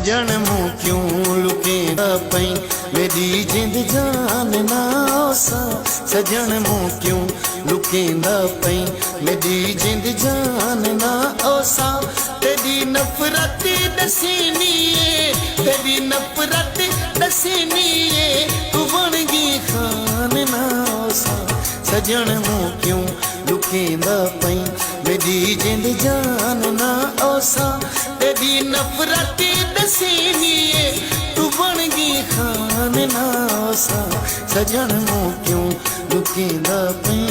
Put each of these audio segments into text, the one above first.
सजन मुँह क्यों लुकेंदा पई मेरी जिंद जान ना ओसा सजन मुँह क्यों लुकेंदा पई मेरी जिंद जान ना ओसा तेरी नफरत दसीनी तेरी नफरत दसीनी तू बन गई खान ना ओसा सजन मुँह क्यों लुकेंदा पई मेरी जिंद जान ना ओसा तेरी नफरत दसीनी तू बन गई खान ना ओसा सजन मुँह क्यों लुकेंदा पई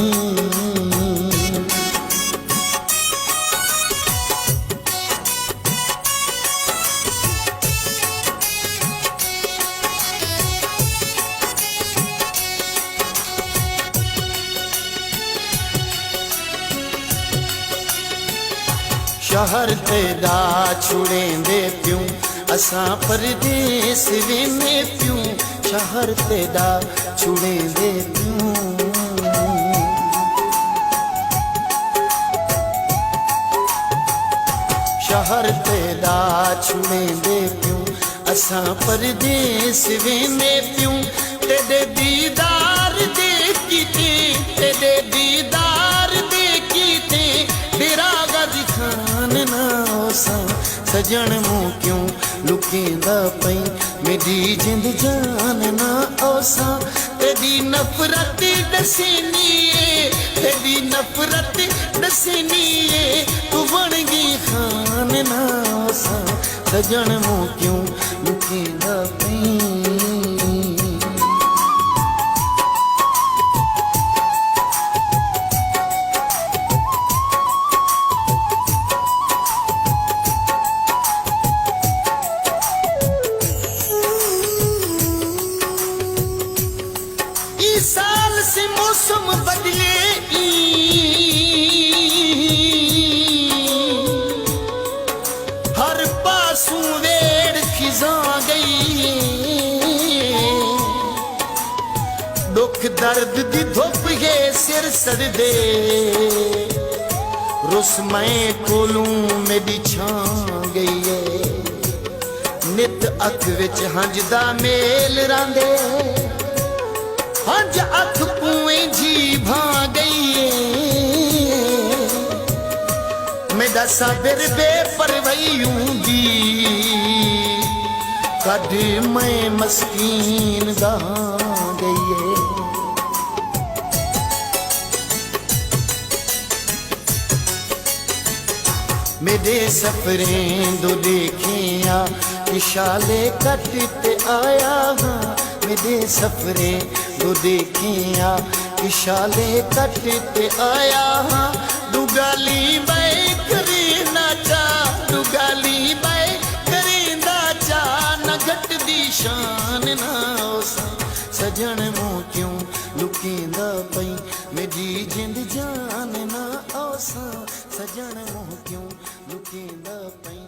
शहर तेरा छुड़ेंदे प्यूं असां परदेस वेंदे प्यूं शहर तेरा छुड़ेंदे प्यूं शहर तेरा छुड़ेंदे प्यूं असां परदेस वेंदे प्यूं तेरे दीदार दे कीते तेरे दीदार दे कीते तेरा गज खान ना ओसा सजन मुँह क्यों लुकेंदा पई मेरी जिंद जान ना ओसा तेरी नफरत दसीनी तेरी नफरत दसीनी तू बन गई खान ना ओसा सजन मुँह क्यों लुकेंदा पई साल से मौसम बदले हर पासों वेड़ खिजा गई दुख दर्द दी धुप है सिर सड़दे रुस मैं कोलू मेरी छां गई है नित अख विच हंजदा मेल रांदे हज अख पुए जी भा गई मेरा साबिर बेपरवाही दी कद मैं मस्कीन गा गई है मेरे सफरें दो देखिया इशाले कटते आया हाँ मेरे सफरें दो देखिया इशाले कटते आया हाँ दुगाली बाई करीना चा दुगाली बाई करीना चा न घट दी शान ना ओसा सजन मुँह क्यों लुकेंदा पई मेरी जिंद जान ना ओसा सजन मुँह क्यों लुकेंदा पई